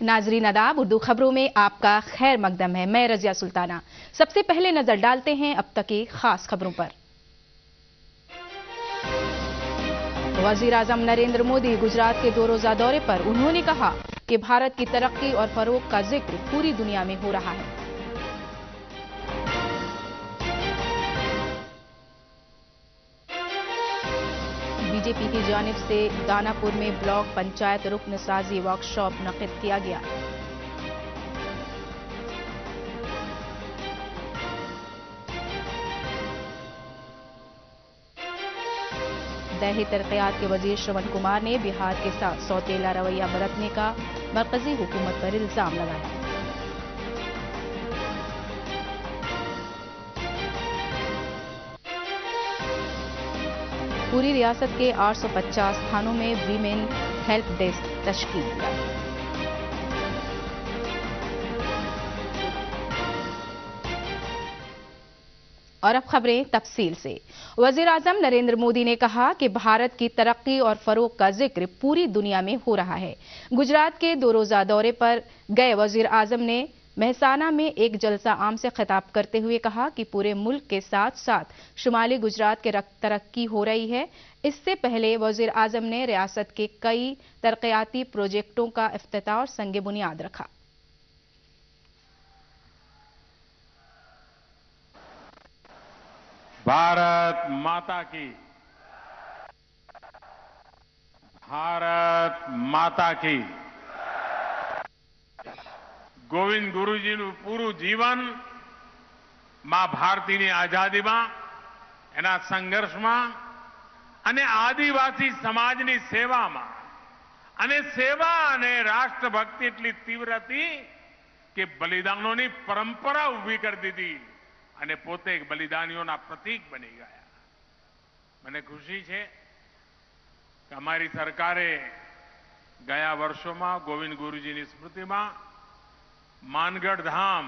नाजरीन अदाब, उर्दू खबरों में आपका खैर मकदम है। मैं रजिया सुल्ताना। सबसे पहले नजर डालते हैं अब तक की खास खबरों पर। वजीर आजम नरेंद्र मोदी गुजरात के 2 रोजा दौरे पर। उन्होंने कहा कि भारत की तरक्की और फरोग का जिक्र पूरी दुनिया में हो रहा है। बीजेपी की जानिब से दानापुर में ब्लॉक पंचायत रुकन साजी वर्कशॉप मुनक्किद किया गया। दही तरक्यात के वजीर श्रवण कुमार ने बिहार के साथ सौतेला रवैया बरतने का मरकजी हुकूमत पर इल्जाम लगाया। पूरी रियासत के 850 थानों में वीमेन हेल्प डेस्क तश्कील किया। और अब खबरें तफसील से। वजीर आजम नरेंद्र मोदी ने कहा कि भारत की तरक्की और फरोग का जिक्र पूरी दुनिया में हो रहा है। गुजरात के 2 रोजा दौरे पर गए वजीर आजम ने मेहसाना में एक जलसा आम से खिताब करते हुए कहा कि पूरे मुल्क के साथ साथ शुमाली गुजरात के तरक्की हो रही है। इससे पहले वजीर आजम ने रियासत के कई तरक्याती प्रोजेक्टों का इफ्तिताह और संग बुनियाद रखा। भारत माता की, भारत माता की। ગોવિંદ ગુરુજીનું પૂરું જીવન માં ભારતીની આઝાદીમાં, એના સંઘર્ષમાં અને આદિવાસી સમાજની સેવામાં અને સેવા અને રાષ્ટ્રભક્તિ એટલી તીવ્ર હતી કે બલિદાનોની પરંપરા ઊભી કરી દીધી અને પોતે એક બલિદાનીઓના પ્રતીક બની ગયા. મને ખુશી છે કે અમારી સરકારે ગયા વર્ષોમાં ગોવિંદ ગુરુજીની સ્મૃતિમાં માનગઢ ધામ,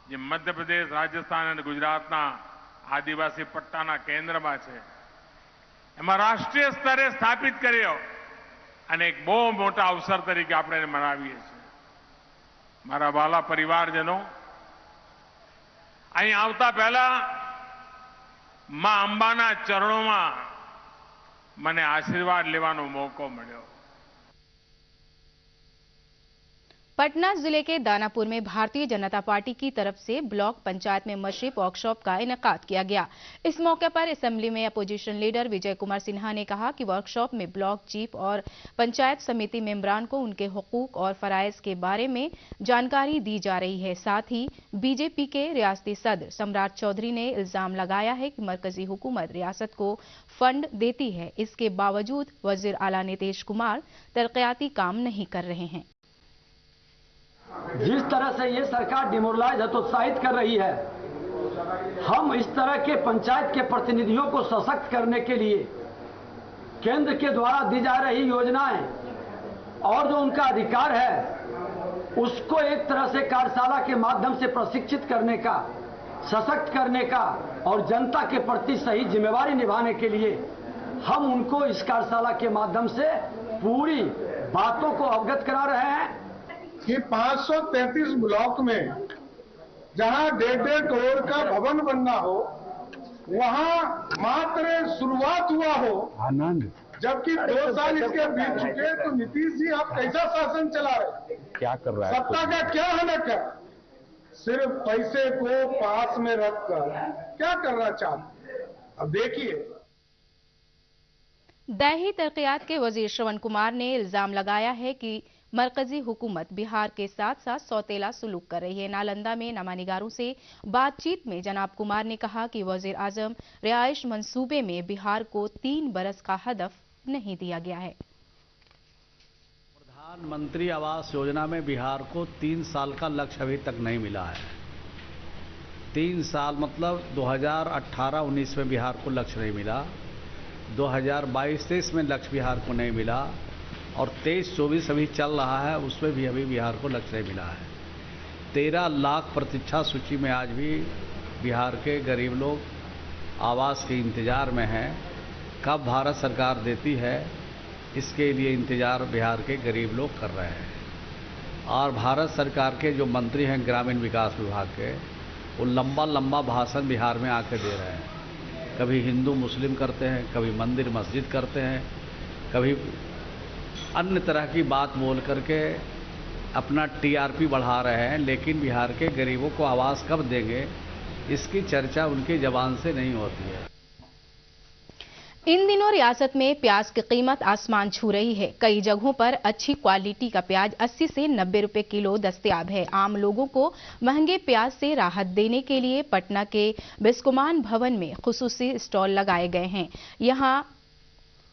જે મધ્યપ્રદેશ, રાજસ્થાન અને ગુજરાતના આદિવાસી પટ્ટાના કેન્દ્રમાં છે, એમાં રાષ્ટ્રીય સ્તરે સ્થાપિત કર્યો અને એક બહુ મોટા અવસર તરીકે આપણે એને મનાવીએ છીએ. મારા વાલા પરિવારજનો, અહીં આવતા પહેલા માં અંબાના ચરણોમાં મને આશીર્વાદ લેવાનો મોકો મળ્યો. पटना जिले के दानापुर में भारतीय जनता पार्टी की तरफ से ब्लॉक पंचायत में मशरब वर्कशॉप का इनेकाद किया गया। इस मौके पर असेंबली में अपोजिशन लीडर विजय कुमार सिन्हा ने कहा कि वर्कशॉप में ब्लॉक चीफ और पंचायत समिति मेंबरान को उनके हुकूक और फराइज के बारे में जानकारी दी जा रही है। साथ ही बीजेपी के रियासती सदर सम्राट चौधरी ने इल्जाम लगाया है कि मरकजी हुकूमत रियासत को फंड देती है, इसके बावजूद वजीर आला नीतीश कुमार तरक्याती काम नहीं कर रहे हैं। जिस तरह से ये सरकार डिमोरलाइज हतोत्साहित कर रही है, हम इस तरह के पंचायत के प्रतिनिधियों को सशक्त करने के लिए केंद्र के द्वारा दी जा रही योजनाएं और जो उनका अधिकार है उसको एक तरह से कार्यशाला के माध्यम से प्रशिक्षित करने का, सशक्त करने का और जनता के प्रति सही जिम्मेवारी निभाने के लिए हम उनको इस कार्यशाला के माध्यम से पूरी बातों को अवगत करा रहे हैं कि 533 ब्लॉक में जहां 1.5 करोड़ का भवन बनना हो, वहां मात्र शुरुआत हुआ हो, जबकि 2 साल इसके बीत चुके। तो नीतीश जी, आप कैसा शासन चला रहे? क्या कर रहा है? सत्ता का क्या हनक है? सिर्फ पैसे को पास में रखकर क्या करना चाहते? अब देखिए। दही तरक्यात के वजीर श्रवण कुमार ने इल्जाम लगाया है कि मरकजी हुकूमत बिहार के साथ साथ सौतेला सुलूक कर रही है। नालंदा में नमानिगारों से बातचीत में जनाब कुमार ने कहा कि वजीर आजम रिहाइश मंसूबे में बिहार को 3 बरस का हदफ नहीं दिया गया है। प्रधानमंत्री आवास योजना में बिहार को 3 साल का लक्ष्य अभी तक नहीं मिला है। 3 साल मतलब 2018-19 में बिहार को लक्ष्य नहीं मिला, 2022-23 में लक्ष्य बिहार को नहीं मिला और 23-24 अभी चल रहा है, उसमें भी अभी बिहार को लक्ष्य नहीं मिला है। 13 लाख प्रतीक्षा सूची में आज भी बिहार के गरीब लोग आवास के इंतजार में हैं। कब भारत सरकार देती है, इसके लिए इंतजार बिहार के गरीब लोग कर रहे हैं। और भारत सरकार के जो मंत्री हैं ग्रामीण विकास विभाग के, वो लंबा लंबा भाषण बिहार में आके दे रहे हैं। कभी हिंदू मुस्लिम करते हैं, कभी मंदिर मस्जिद करते हैं, कभी अन्य तरह की बात बोल करके अपना टीआरपी बढ़ा रहे हैं, लेकिन बिहार के गरीबों को आवास कब देंगे इसकी चर्चा उनकी जबान से नहीं होती है। इन दिनों रियासत में प्याज की कीमत आसमान छू रही है। कई जगहों पर अच्छी क्वालिटी का प्याज 80 से 90 रुपए किलो दस्तयाब है। आम लोगों को महंगे प्याज से राहत देने के लिए पटना के बिस्कुमान भवन में खुसूसी स्टॉल लगाए गए हैं। यहां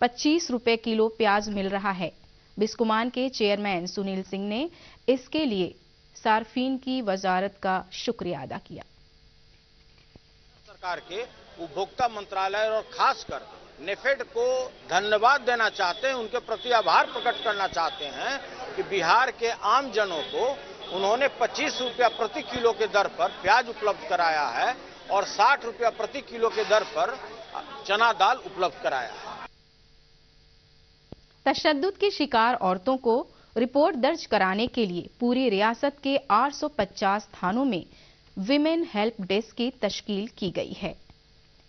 25 रुपए किलो प्याज मिल रहा है। बिस्कुमान के चेयरमैन सुनील सिंह ने इसके लिए सार्फिन की वजारत का शुक्रिया अदा किया। सरकार के उपभोक्ता मंत्रालय और खासकर नेफेड को धन्यवाद देना चाहते हैं, उनके प्रति आभार प्रकट करना चाहते हैं कि बिहार के आम जनों को उन्होंने 25 रुपया प्रति किलो के दर पर प्याज उपलब्ध कराया है और 60 रुपया प्रति किलो के दर पर चना दाल उपलब्ध कराया है। तशद्दुद की शिकार औरतों को रिपोर्ट दर्ज कराने के लिए पूरी रियासत के 850 थानों में विमेन हेल्प डेस्क की तश्कील की गई है।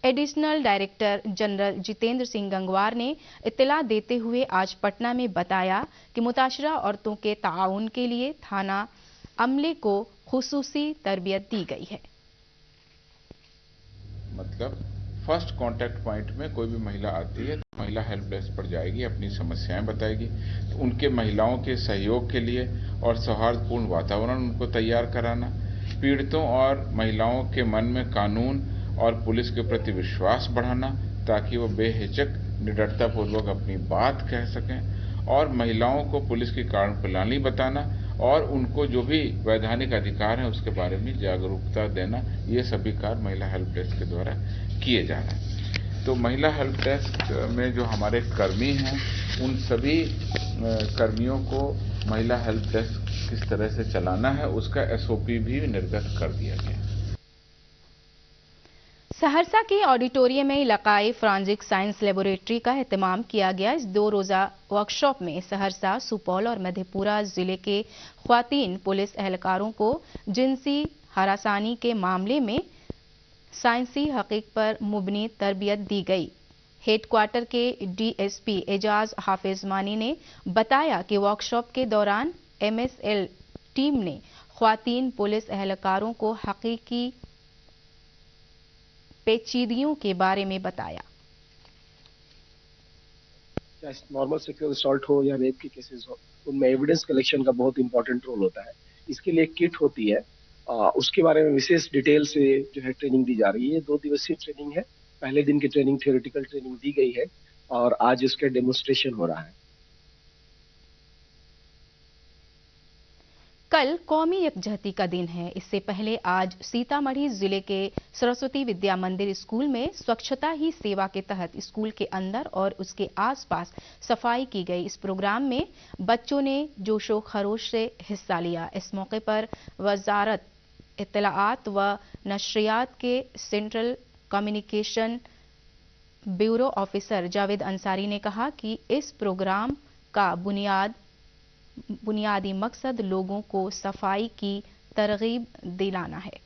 Additional director general Jitendra Singh Gangwar ने इत्तला देते हुए आज पटना में बताया कि मुताशरा औरतों के ताउन के लिए थाना अमले को खुसूसी तरबियत दी गई है। मतलब फर्स्ट कांटेक्ट पॉइंट में कोई भी महिला आती है तो महिला हेल्प डेस्क पर जाएगी, अपनी समस्याएं बताएगी, तो उनके महिलाओं के सहयोग के लिए और सौहार्दपूर्ण वातावरण उनको तैयार कराना, पीड़ितों और महिलाओं के मन में कानून और पुलिस के प्रति विश्वास बढ़ाना ताकि वो बेहिचक निडरता पूर्वक अपनी बात कह सकें, और महिलाओं को पुलिस की कारण प्रणाली बताना और उनको जो भी वैधानिक अधिकार है उसके बारे में जागरूकता देना, ये सभी कार्य महिला हेल्प डेस्क के द्वारा किए जा रहे हैं। तो महिला हेल्प डेस्क में जो हमारे कर्मी हैं उन सभी कर्मियों को महिला हेल्प डेस्क किस तरह से चलाना है उसका SOP भी निर्गत कर दिया गया। सहरसा के ऑडिटोरियम में इलाकाई फॉरेंसिक साइंस लेबोरेटरी का एहतमाम किया गया। इस 2 रोजा वर्कशॉप में सहरसा, सुपौल और मधेपुरा जिले के ख्वातीन पुलिस एहलकारों को जिनसी हरासानी के मामले में साइंसी हकीक पर मुबनी तरबियत दी गई। हेडक्वार्टर के DSP एजाज हाफिज मानी ने बताया कि वर्कशॉप के दौरान MSL टीम ने ख्वातीन पुलिस एहलकारों को हकीकी पेचीदगियों के बारे में बताया। चाहे नॉर्मल सेक्सुअल असॉल्ट हो या रेप के केसेस हो, उनमें एविडेंस कलेक्शन का बहुत इंपॉर्टेंट रोल होता है। इसके लिए एक किट होती है, उसके बारे में विशेष डिटेल से जो है ट्रेनिंग दी जा रही है। 2 दिवसीय ट्रेनिंग है। पहले दिन की ट्रेनिंग थियोरेटिकल ट्रेनिंग दी गई है और आज इसका डेमोन्स्ट्रेशन हो रहा है। कल कौमी यकजहती का दिन है। इससे पहले आज सीतामढ़ी जिले के सरस्वती विद्या मंदिर स्कूल में स्वच्छता ही सेवा के तहत स्कूल के अंदर और उसके आसपास सफाई की गई। इस प्रोग्राम में बच्चों ने जोशो खरोश से हिस्सा लिया। इस मौके पर वजारत इत्तलाआत व नशरियात के central communication bureau officer Javed Ansari ने कहा कि इस प्रोग्राम का बुनियादी मकसद लोगों को सफाई की तरगीब दिलाना है।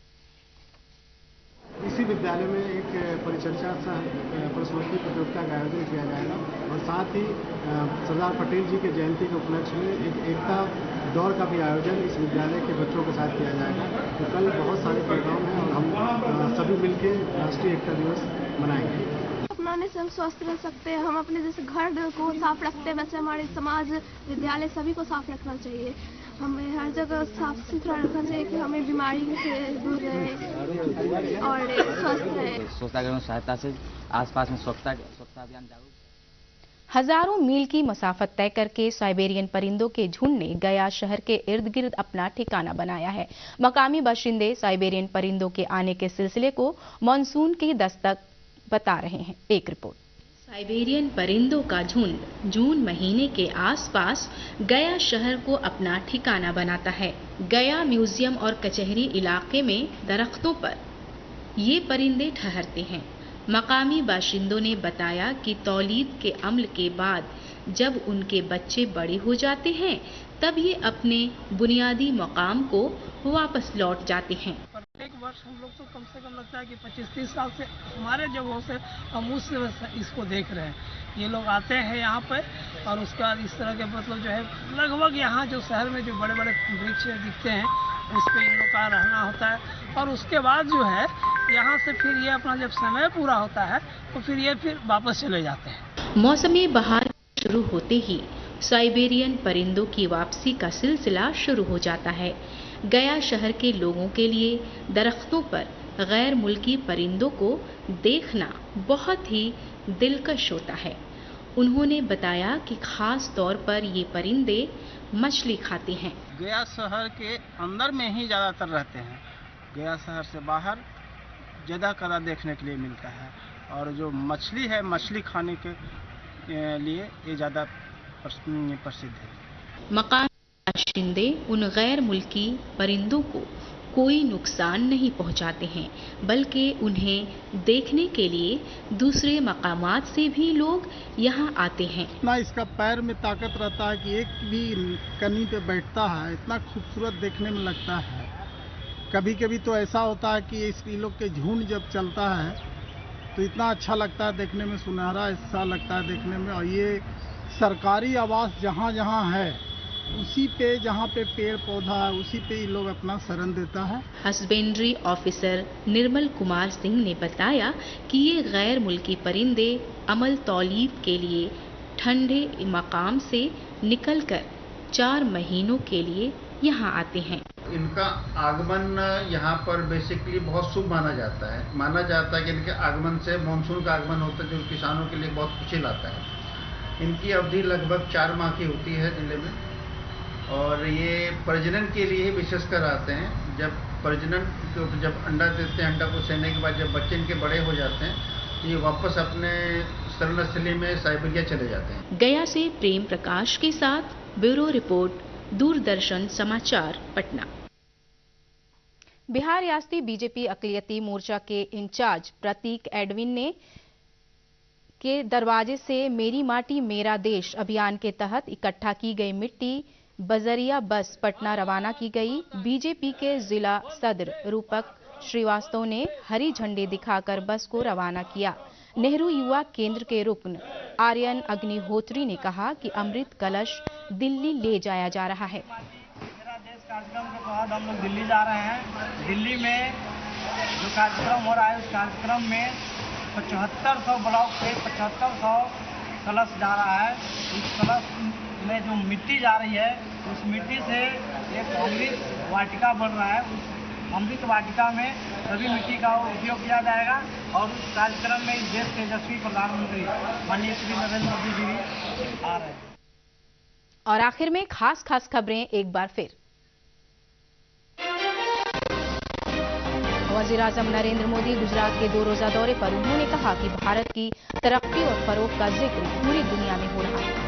इसी विद्यालय में एक परिचर्चा सह प्रश्नोत्तरी प्रतियोगिता का आयोजन किया जाएगा और साथ ही सरदार पटेल जी के जयंती के उपलक्ष्य में एक एकता दौड़ का भी आयोजन इस विद्यालय के बच्चों के साथ किया जाएगा। तो कल बहुत सारे प्रोग्राम हैं और हम सभी मिलकर राष्ट्रीय एकता दिवस मनाएंगे। अपनाने से हम स्वस्थ रह सकते हैं। हम अपने जैसे घर को साफ रखते हैं वैसे हमारे समाज, विद्यालय सभी को साफ रखना चाहिए। हमें हर जगह साफ सुथरा रखना चाहिए कि हमें बीमारी से दूर रहे और स्वस्थ रहे। स्वच्छता की सहायता से आसपास में स्वच्छता अभियान जागरूक। हजारों मील की मसाफत तय करके साइबेरियन परिंदों के झुंड ने गया शहर के इर्द गिर्द अपना ठिकाना बनाया है। मकामी बाशिंदे साइबेरियन परिंदों के आने के सिलसिले को मानसून की दस्तक बता रहे हैं। एक रिपोर्ट। साइबेरियन परिंदों का झुंड जून महीने के आसपास गया शहर को अपना ठिकाना बनाता है। गया म्यूजियम और कचहरी इलाके में दरख्तों पर ये परिंदे ठहरते हैं। मकामी बाशिंदों ने बताया कि तौलीद के अमल के बाद जब उनके बच्चे बड़े हो जाते हैं तब ये अपने बुनियादी मकाम को वापस लौट जाते हैं। एक वर्ष हम लोग तो कम से कम लगता है कि 25-30 साल से हमारे जगहों से हम उससे इसको देख रहे हैं। ये लोग आते हैं यहाँ पे और उसके बाद इस तरह के मतलब जो है लगभग यहाँ जो शहर में जो बड़े बड़े वृक्ष दिखते हैं उस पर इन लोग का रहना होता है और उसके बाद जो है यहाँ से फिर ये अपना जब समय पूरा होता है तो फिर ये फिर वापस चले जाते हैं। मौसमी बहार शुरू होते ही साइबेरियन परिंदों की वापसी का सिलसिला शुरू हो जाता है। गया शहर के लोगों के लिए दरख्तों पर गैर मुल्की परिंदों को देखना बहुत ही दिलकश होता है। उन्होंने बताया कि खास तौर पर ये परिंदे मछली खाते हैं। गया शहर के अंदर में ही ज़्यादातर रहते हैं, गया शहर से बाहर ज़्यादा कदा देखने के लिए मिलता है और जो मछली है मछली खाने के लिए ये ज़्यादा प्रसिद्ध है। मकामी बाशिंदे उन गैर मुल्की परिंदों को कोई नुकसान नहीं पहुंचाते हैं, बल्कि उन्हें देखने के लिए दूसरे मकामात से भी लोग यहां आते हैं। इतना इसका पैर में ताकत रहता है कि एक भी कनी पे बैठता है, इतना खूबसूरत देखने में लगता है। कभी कभी तो ऐसा होता है कि इस लोग के झुंड जब चलता है तो इतना अच्छा लगता है देखने में, सुनहरा ऐसा लगता है देखने में। और ये सरकारी आवास जहाँ जहाँ है उसी पे जहाँ पे पेड़ पौधा है उसी पे ये लोग अपना शरण देता है। हस्बेंड्री ऑफिसर निर्मल कुमार सिंह ने बताया कि ये गैर मुल्की परिंदे अमल तौलीब के लिए ठंडे मकाम से निकलकर 4 महीनों के लिए यहाँ आते हैं। इनका आगमन यहाँ पर बेसिकली बहुत शुभ माना जाता है। माना जाता है कि इनके आगमन से मानसून का आगमन होता है जो किसानों के लिए बहुत खुशी लाता है। इनकी अवधि लगभग 4 माह की होती है जिले में और ये प्रजनन के लिए विशेषकर आते हैं। जब प्रजनन जब अंडा देते हैं, अंडा को सेने के बाद जब बच्चे इनके बड़े हो जाते हैं तो ये वापस अपने शरणस्थली में साइबेरिया चले जाते हैं। गया से प्रेम प्रकाश के साथ ब्यूरो रिपोर्ट, दूरदर्शन समाचार, पटना। बिहार रियासती बीजेपी अक़लियती मोर्चा के इंचार्ज प्रतीक एडविन ने के दरवाजे से मेरी माटी मेरा देश अभियान के तहत इकट्ठा की गई मिट्टी बजरिया बस पटना रवाना की गई। बीजेपी के जिला सदर रूपक श्रीवास्तव ने हरी झंडी दिखाकर बस को रवाना किया। नेहरू युवा केंद्र के रुकन आर्यन अग्निहोत्री ने कहा कि अमृत कलश दिल्ली ले जाया जा रहा है। मेरा देश कार्यक्रम के तहत हम लोग दिल्ली जा रहे हैं। दिल्ली में जो कार्यक्रम हो रहा है उस कार्यक्रम में 7500 ब्लॉक से 7500 कलश जा रहा है। उस कलश में जो मिट्टी जा रही है उस मिट्टी से एक अमृत वाटिका बन रहा है। उस अमृत वाटिका में सभी मिट्टी का उपयोग किया जाएगा और उस कार्यक्रम में इस देश के यशस्वी प्रधानमंत्री माननीय श्री नरेंद्र मोदी जी भी आ रहे हैं। और आखिर में खास खबरें एक बार फिर। वज़ीर-ए-आज़म नरेंद्र मोदी गुजरात के 2 रोजा दौरे पर उन्होंने कहा कि भारत की तरक्की और फरोग का जिक्र पूरी दुनिया में हो रहा है।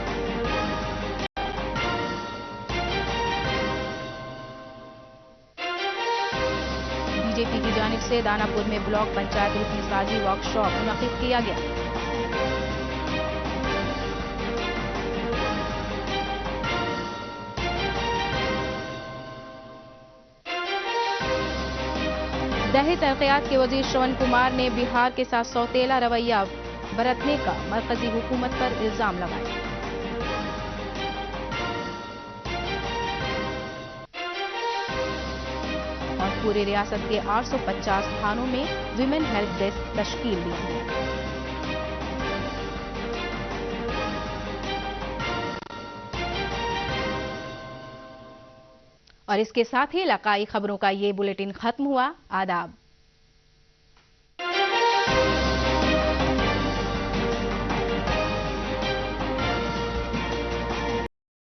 बीजेपी की जानिब से दानापुर में ब्लॉक पंचायत रुकनसाजी वर्कशॉप मुनक्किद किया गया। दही तरक्कियात के वजीर श्रवण कुमार ने बिहार के साथ सौतेला रवैया बरतने का मरकजी हुकूमत पर इल्जाम लगाया। और पूरी रियासत के 850 थानों में विमेन हेल्प डेस्क तश्कील दी गई। और इसके साथ ही इलाकाई खबरों का ये बुलेटिन खत्म हुआ। आदाब।